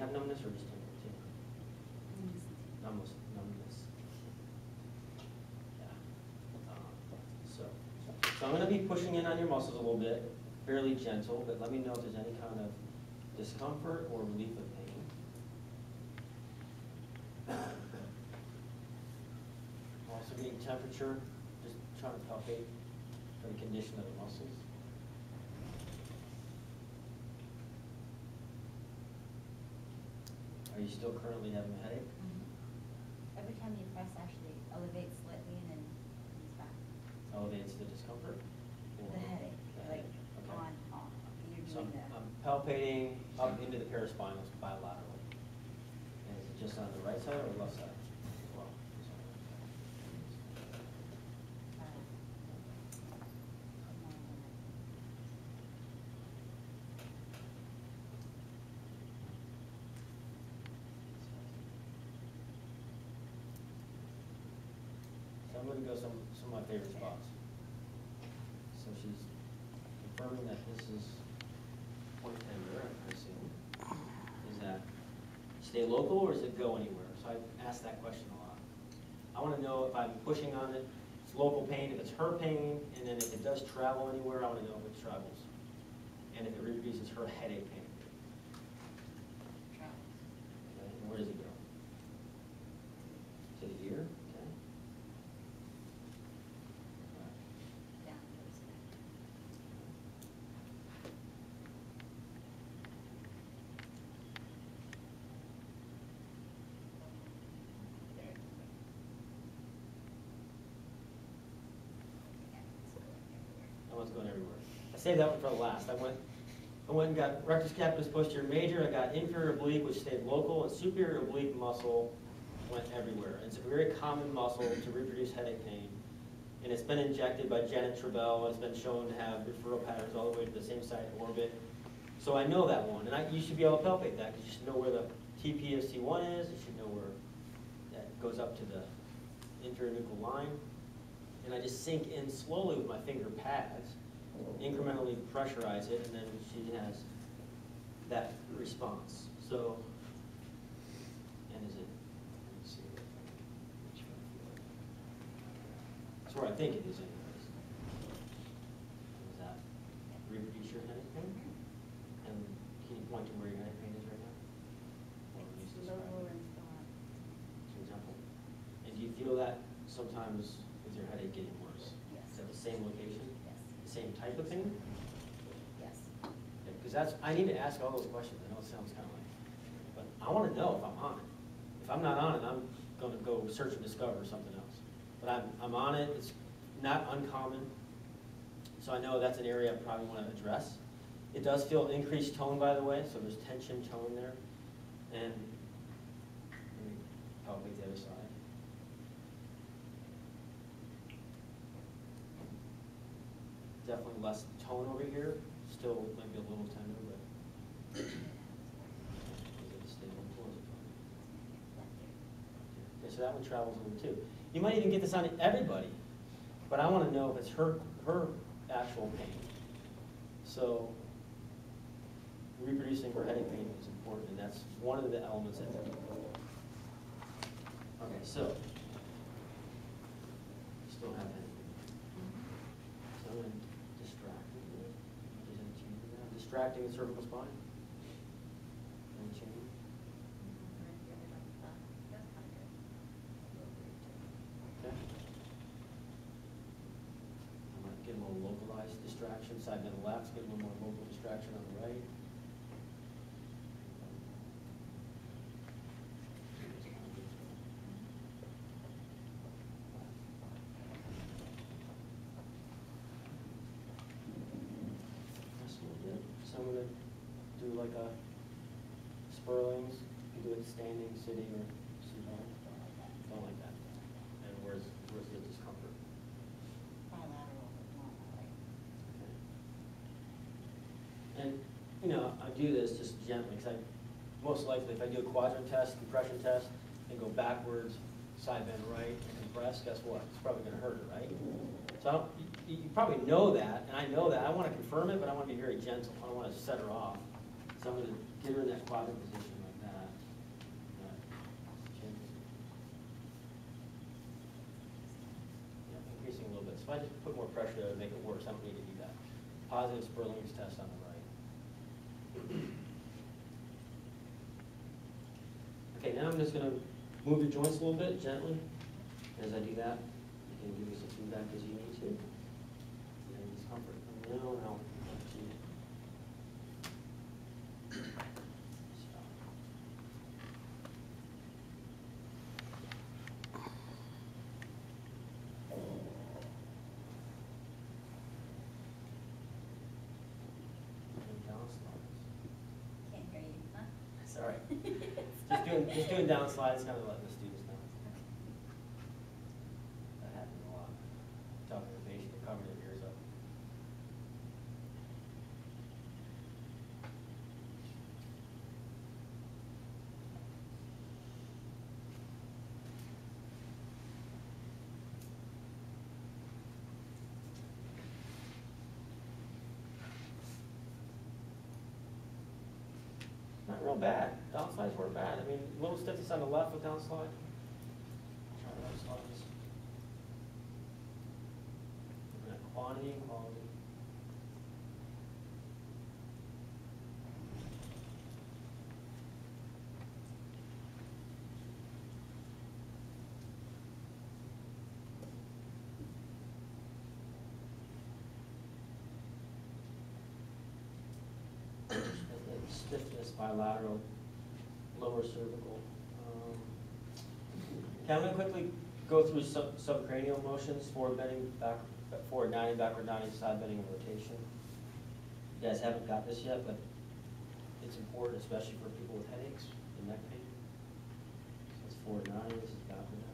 have numbness or just tingling? Numbness. Yeah. So I'm going to be pushing in on your muscles a little bit, fairly gentle, but let me know if there's any kind of discomfort or relief of pain. Also getting temperature, just trying to palpate for the condition of the muscles. Are you still currently having a headache? Mm-hmm. Every time you press, actually elevates slightly and then comes back. Elevates the discomfort? The headache, like Okay. on, off. You're So doing that. I'm palpating up into the paraspinals bilaterally. And is it just on the right side or left side? Well, just on the right side. So I'm going to go some of my favorite spots. So she's confirming that this is point tender, I assume. Is that stay local or does it go anywhere? So I ask that question a lot. I want to know if I'm pushing on it, it's local pain, if it's her pain, and then if it does travel anywhere, I want to know if it travels. And if it reproduces her headache pain. Travels. Okay, and where does it go? To the ear? Okay. Down goes back. There. Yeah, it's going everywhere. That one's going everywhere. I saved that one for the last. I went and got rectus capitis posterior major. I got inferior oblique, which stayed local, and superior oblique muscle went everywhere. It's a very common muscle to reproduce headache pain. And it's been injected by Janet Travell. It's been shown to have referral patterns all the way to the same side orbit. So I know that one. And you should be able to palpate that because you should know where the TP of C1 is. You should know where that goes up to the inferior nuchal line. And I just sink in slowly with my finger pads, incrementally pressurize it, and then she has that response. So, and is it, let me see, that's where I think it is anyways. Does that reproduce your headache pain? And can you point to where your headache pain is right now? Or at least describe Lower it, and far. for example. And do you feel that sometimes with your headache getting worse? Yes. Is that the same location? Yes. The same type of pain? Yes. Because that's, I need to ask all those questions. I know it sounds kind of like, but I want to know if I'm on it. If I'm not on it, I'm going to go search and discover something else. But I'm on it. It's not uncommon. So I know that's an area I probably want to address. It does feel increased tone, by the way, so there's tension tone there. And let me palpate the other side. Definitely less tone over here. Still maybe a little tender, but is it stable? Or is it fine? Okay, so that one travels a little too. You might even get this on everybody, but I want to know if it's her actual pain. So reproducing her headache pain is important, and that's one of the elements that. Okay, so still have headache. So I'm going to distract it. If there's any change in that. Distracting the cervical spine. Any change? Okay. I might get a little localized distraction. Side to the left, get a little more local distraction on the right. So I'm going to do like a Sperlings. You can do it standing, sitting, or supine. Don't like that. And where's the discomfort? Bilateral, but not like. Okay. And you know, I do this just gently because most likely if I do a quadrant test, compression test, and go backwards, side bend right, and compress, guess what? It's probably going to hurt it, right? So you probably know that, and I know that. I want to confirm it, but I want to be very gentle. I don't want to set her off. So I'm going to get her in that quadrant position like that. if I just put more pressure there to make it worse, I don't need to do that. Positive Sperling's test on the right. Okay, now I'm just going to move your joints a little bit gently. As I do that, you can give me some feedback as you need to. Any discomfort? No. Can't hear you, huh? Sorry. Just doing down slides, kind of letting the students know. That happens a lot. Talking to the patient, they're covering their ears up. Not real bad. Down slides weren't bad. I mean, a little stiffness on the left with down slide. Try the left slides. Looking at quantity and quality. Stiffness, bilateral, lower cervical. Okay, I'm going to quickly go through subcranial motions, forward bending, forward 90, backward 90, side bending, and rotation. You guys haven't got this yet, but it's important, especially for people with headaches and neck pain. So it's forward 90, this is backward 90.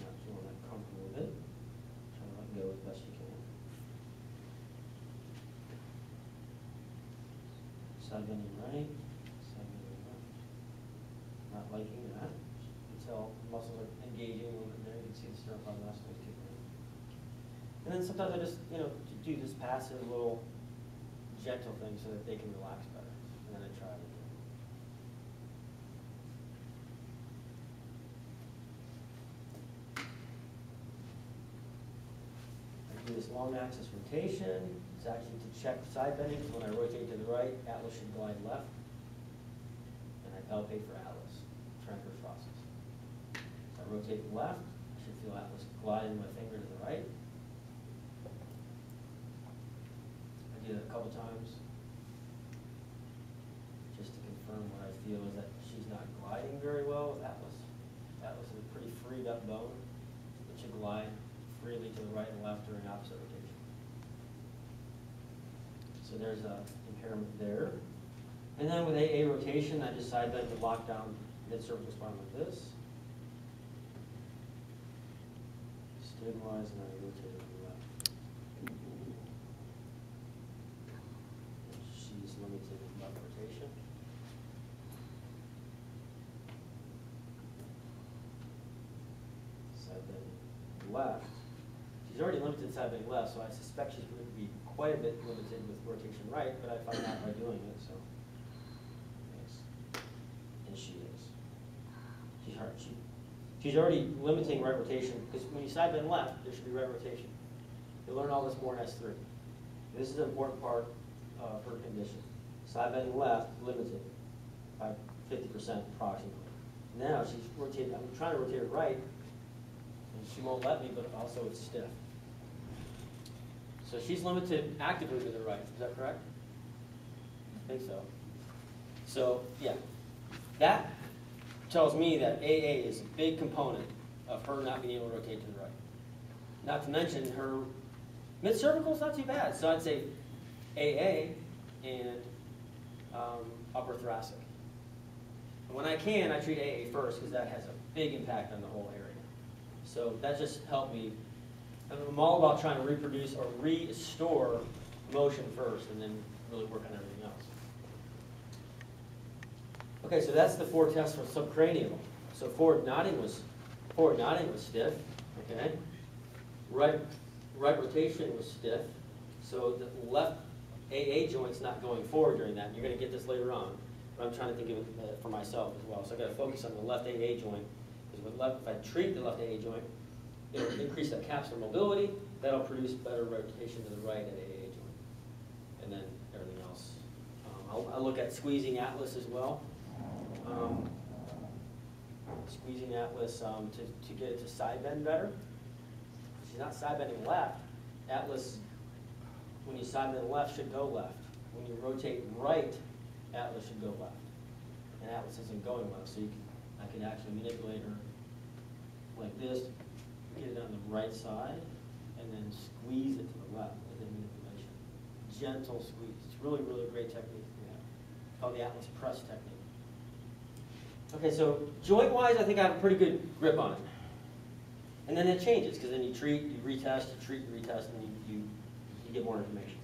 Not feeling that comfortable with it. Try to let go as best you can. Side bending right, side bending left. Not liking that. You can tell muscles are engaging a little bit there. You can see the sternocleidomastoid kicking in. And then sometimes I just, do this passive little gentle thing so that they can relax better. And then I try it again. I do this long axis rotation. It's actually to check side bending, because when I rotate to the right, atlas should glide left. And I palpate for atlas, transverse process. So I rotate left, I should feel atlas gliding my finger to the right. I do that a couple times, just to confirm what I feel is that she's not gliding very well with atlas. Atlas is a pretty freed up bone. It should glide freely to the right and left during opposite rotation. So there's an impairment there. And then with AA rotation, I just side bend to lock down mid-cervical spine like this. Stabilize, and I rotate it to the left. She's limited with left rotation. Side bend left. She's already limited side bending left, so I suspect she's going to be quite a bit limited with rotation right, but I found out by doing it, so. Yes. And she is. She's already limiting right rotation, because when you side bend left, there should be right rotation. You'll learn all this more in S3. This is an important part of her condition. Side bending left, limited by 50% approximately. Now she's rotating, I'm trying to rotate her right, and she won't let me, but also it's stiff. So she's limited actively to the right, is that correct? I think so. So, yeah, that tells me that AA is a big component of her not being able to rotate to the right. Not to mention her mid-cervical is not too bad, so I'd say AA and upper thoracic. When I can, I treat AA first because that has a big impact on the whole area. So that just helped me. I'm all about trying to reproduce or restore motion first and then really work on everything else. Okay, so that's the 4 tests for subcranial. So forward nodding was stiff, okay? Right rotation was stiff. So the left AA joint's not going forward during that. You're going to get this later on. But I'm trying to think of it for myself as well. So I've got to focus on the left AA joint. Because if I treat the left AA joint, it'll increase that capsular mobility. That'll produce better rotation to the right at AA joint. And then everything else. I'll look at squeezing atlas as well. Squeezing atlas to get it to side bend better. She's not side bending left. Atlas, when you side bend left, should go left. When you rotate right, atlas should go left. And atlas isn't going left, so I can actually manipulate her like this, get it on the right side, and then squeeze it to the left with the manipulation. Gentle squeeze. It's really, really great technique. It's called the atlas press technique. Okay, so joint-wise, I think I have a pretty good grip on it. And then it changes, because then you treat, you retest, you treat, you retest, and you get more information.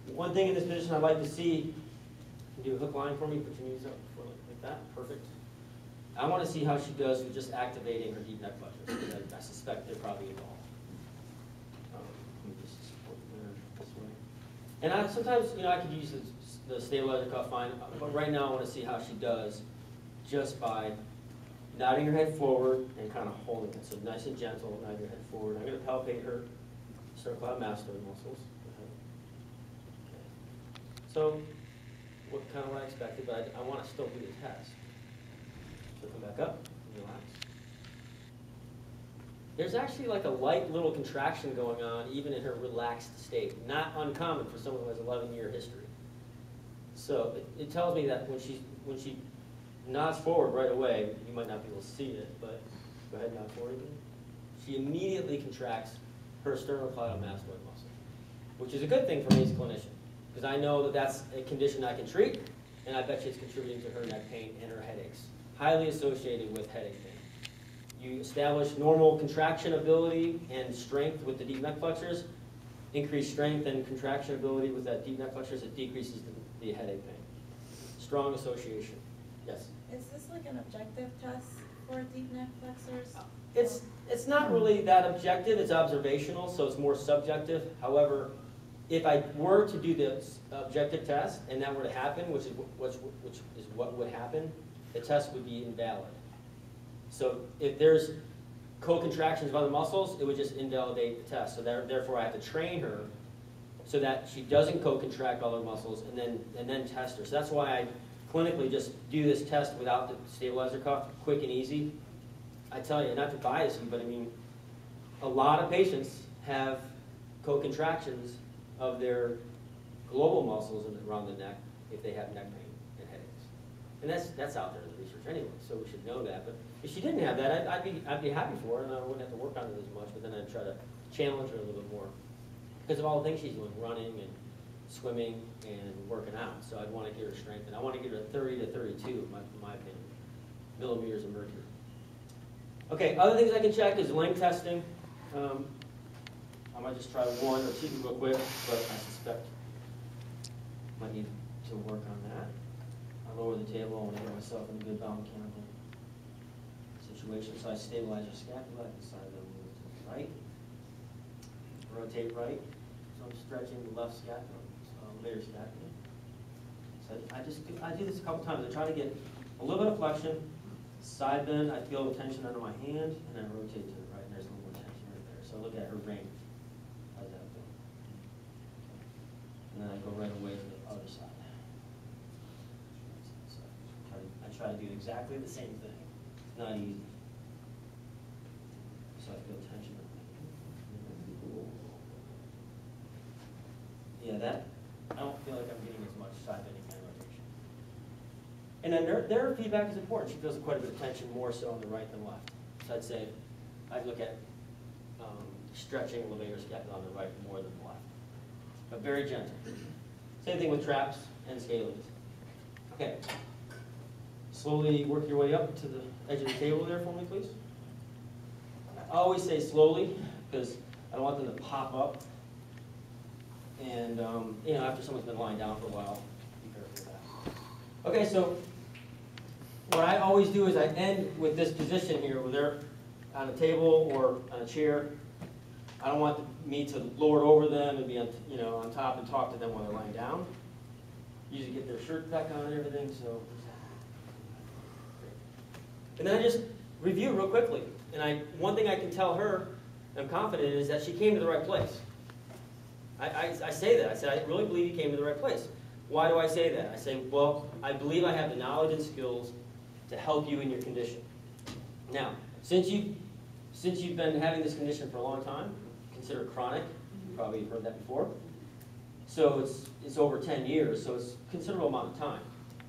One thing in this position I'd like to see, do a hook line for me, put your knees up like that, perfect. I want to see how she does with just activating her deep neck flexors, because I suspect they're probably involved. Let me just support her this way. And sometimes, I could use the stabilizer cuff fine, but right now I want to see how she does just by nodding your head forward and kind of holding it. So nice and gentle, nod your head forward. I'm going to palpate her sternocleidomastoid muscles. Okay. So, kind of what I expected, but I want to still do the test. So come back up, relax. There's actually like a light little contraction going on even in her relaxed state. Not uncommon for someone who has 11-year history. So it tells me that when she nods forward right away, you might not be able to see it, but go ahead and nod forward again. She immediately contracts her sternocleidomastoid muscle, which is a good thing for me as a clinician, because I know that that's a condition I can treat, and I bet you it's contributing to her neck pain and her headaches, highly associated with headache pain. You establish normal contraction ability and strength with the deep neck flexors, increase strength and contraction ability with that deep neck flexors, it decreases the headache pain. Strong association. Yes? Is this like an objective test for deep neck flexors? It's not really that objective, it's observational, so it's more subjective. However, if I were to do the objective test and that were to happen, which is what would happen, the test would be invalid. So if there's co-contractions of other muscles, it would just invalidate the test. So therefore I have to train her so that she doesn't co-contract other muscles and then test her. So that's why I clinically just do this test without the stabilizer cuff, quick and easy. I tell you, not to bias you, but I mean, a lot of patients have co-contractions of their global muscles around the neck if they have neck pain and headaches. And that's out there in the research anyway, so we should know that. But if she didn't have that, I'd be happy for her, and I wouldn't have to work on it as much, but then I'd try to challenge her a little bit more because of all the things she's doing, running and swimming and working out. So I'd want to get her strength, and I want to get her 30 to 32, in my opinion, millimeters of mercury. Okay, other things I can check is length testing. I might just try one or two real quick, but I suspect I might need to work on that. I lower the table, I want to get myself in a good biomechanical situation. So I stabilize her scapula, I decide to move to the right. Rotate right. So I'm stretching the left scapula, so later scapula. So I do this a couple times. I try to get a little bit of flexion, side bend, I feel the tension under my hand, and then rotate to the right, and there's a little more tension right there. So look at her range. How's that feel? And then I go right away to the other side. So I try to do exactly the same thing. It's not easy. So I feel tension on my hand. Yeah, I don't feel like I'm getting as much side bending and rotation. And then their feedback is important. She feels quite a bit of tension more so on the right than left. So I'd look at stretching levator scapula on the right more than the left. But very gentle. Same thing with traps and scalenes. Okay. Slowly work your way up to the edge of the table there for me, please. I always say slowly because I don't want them to pop up. And after someone's been lying down for a while, be careful of that. Okay, so what I always do is I end with this position here, where they're on a table or on a chair. I don't want me to lord over them and be on top and talk to them while they're lying down. Usually get their shirt back on and everything. So, and then I just review real quickly. And one thing I can tell her, I'm confident, is that she came to the right place. I say that. I said, I really believe you came to the right place. Why do I say that? I say, well, I believe I have the knowledge and skills to help you in your condition. Now, since you've been having this condition for a long time, consider it chronic. You probably heard that before. So it's over 10 years, so it's a considerable amount of time.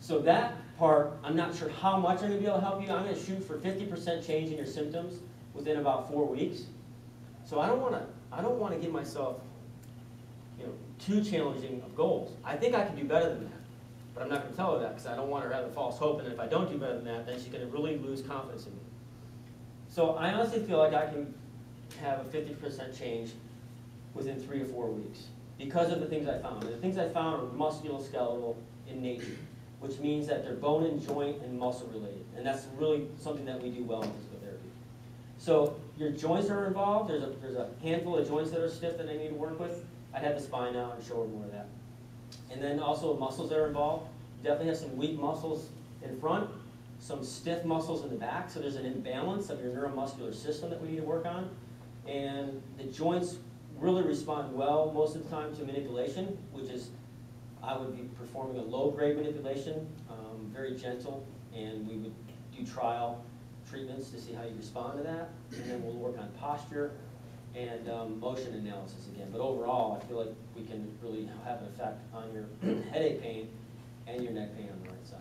So that part, I'm not sure how much I'm going to be able to help you. I'm going to shoot for 50% change in your symptoms within about 4 weeks. So I don't want to give myself, too challenging of goals. I think I can do better than that, but I'm not going to tell her that because I don't want her to have a false hope. And if I don't do better than that, then she's going to really lose confidence in me. So I honestly feel like I can have a 50% change within 3 to 4 weeks because of the things I found. And the things I found are musculoskeletal in nature, which means that they're bone and joint and muscle related. And that's really something that we do well in physical therapy. So your joints are involved. There's a handful of joints that are stiff that I need to work with. I'd have the spine out and show her more of that. And then also muscles that are involved. Definitely have some weak muscles in front, some stiff muscles in the back. So there's an imbalance of your neuromuscular system that we need to work on. And the joints really respond well most of the time to manipulation, which is I would be performing a low-grade manipulation, very gentle, and we would do trial treatments to see how you respond to that. And then we'll work on posture and motion analysis again. But overall, I feel like we can really have an effect on your headache pain and your neck pain on the right side.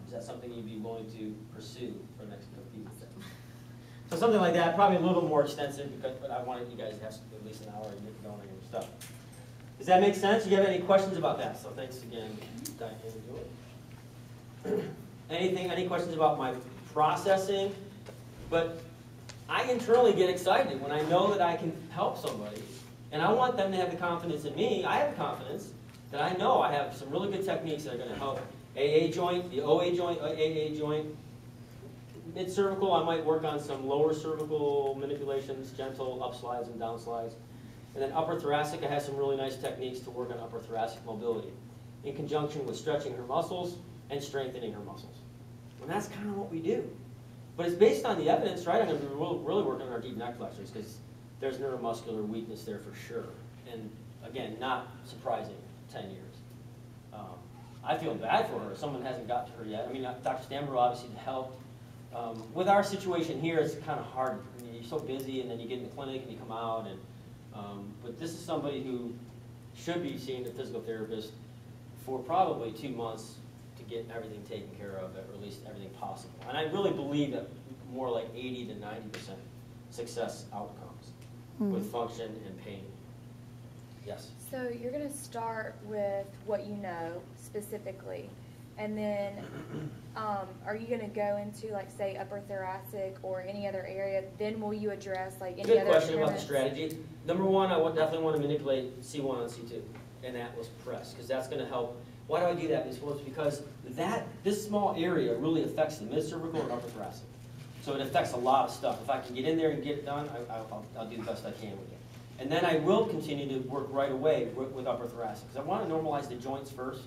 Is that something you'd be willing to pursue for the next few weeks? So something like that, probably a little bit more extensive, but I wanted you guys to have at least an hour to get going on your stuff. Does that make sense? Do you have any questions about that? So thanks again, Diane and Julie. Any questions about my processing? But I internally get excited when I know that I can help somebody, and I want them to have the confidence in me. I have the confidence that I know I have some really good techniques that are going to help AA joint, the OA joint, AA joint. Mid-cervical, I might work on some lower cervical manipulations, gentle up slides and down slides. And then upper thoracic, I have some really nice techniques to work on upper thoracic mobility in conjunction with stretching her muscles and strengthening her muscles. And that's kind of what we do. But it's based on the evidence, right? I'm going to be really working on our deep neck flexors because there's neuromuscular weakness there for sure. And again, not surprising, 10 years. I feel bad for her if someone hasn't got to her yet. I mean, Dr. Stambro obviously helped. With our situation here, it's kind of hard. I mean, you're so busy, and then you get in the clinic and you come out. But this is somebody who should be seeing a physical therapist for probably 2 months to get everything taken care of, or at least everything possible. And I really believe that more like 80 to 90% success outcomes with function and pain. Yes? So you're going to start with what you know specifically, and then are you going to go into, like, say, upper thoracic or any other area? Then will you address, like, any Good other question about the impairments? strategy. Number one, I would definitely want to manipulate C1 on C2 and Atlas press, because that's going to help. Why do I do that? It's because this small area really affects the mid-cervical and upper thoracic. So it affects a lot of stuff. If I can get in there and get it done, I'll do the best I can with it. And then I will continue to work right away with upper thoracic, because I want to normalize the joints first,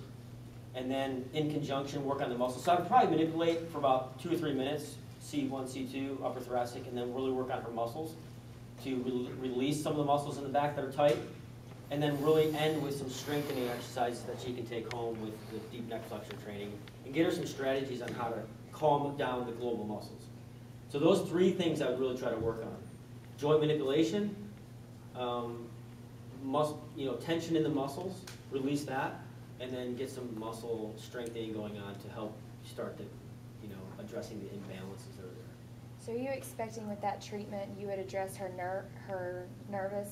and then in conjunction work on the muscles. So I would probably manipulate for about 2 or 3 minutes, C1, C2, upper thoracic, and then really work on her muscles to release some of the muscles in the back that are tight, and then really end with some strengthening exercises that she can take home with deep neck flexion training, and get her some strategies on how to calm down the global muscles. So those 3 things I would really try to work on. Joint manipulation, tension in the muscles, release that, and then get some muscle strengthening going on to help start the, addressing the imbalances that are there. So are you expecting with that treatment you would address her nervous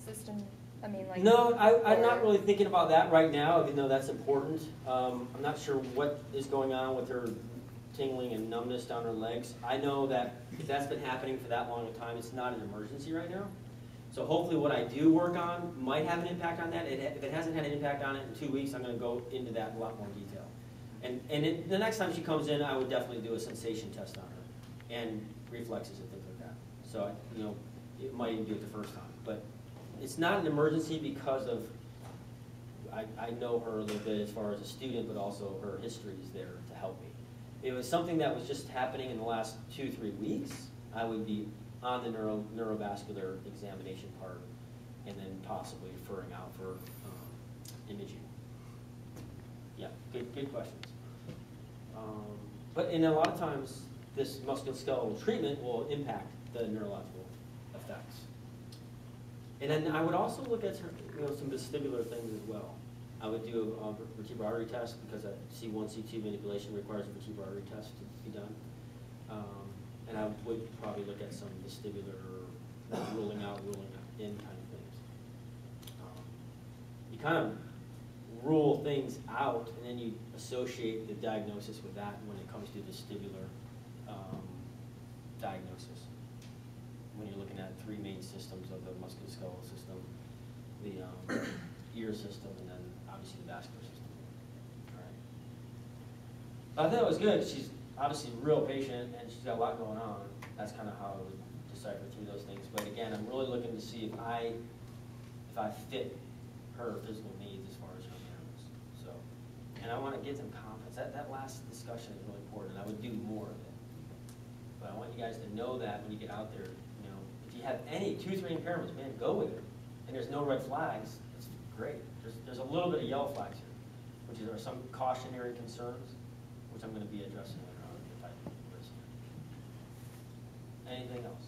system? I mean, like... No, I'm not really thinking about that right now, even though that's important. I'm not sure what is going on with her tingling and numbness down her legs. I know that if that's been happening for that long a time, it's not an emergency right now. So hopefully what I do work on might have an impact on that. If it hasn't had an impact on it in 2 weeks, I'm going to go into that in a lot more detail. And the next time she comes in, I would definitely do a sensation test on her and reflexes and things like that. So, it might even do it the first time. But it's not an emergency because of, I know her a little bit as far as a student, but also her history is there to help me. it was something that was just happening in the last 2-3 weeks, I would be on the neurovascular examination part, and then possibly referring out for imaging. Yeah, good questions. But in a lot of times, this musculoskeletal treatment will impact the neurological effects. And then I would also look at some vestibular things as well. I would do a vertebral artery test because a C1, C2 manipulation requires a vertebral artery test to be done. And I would probably look at some vestibular ruling out, ruling in kind of things. You kind of rule things out, and then you associate the diagnosis with that when it comes to vestibular diagnosis. When you're looking at 3 main systems of the musculoskeletal system, the ear system, and then obviously the vascular system. All right. I thought it was good. She's obviously real patient, and she's got a lot going on. That's kind of how I would decipher through those things. But again, I'm really looking to see if I fit her physical needs as far as her impairments. So, and I want to get some confidence. That last discussion is really important. I would do more of it. But I want you guys to know that when you get out there, if you have any 2-3 impairments, man, go with it. And there's no red flags. It's great. There's a little bit of yellow flags here, which are some cautionary concerns, which I'm going to be addressing later on if I risk. Anything else?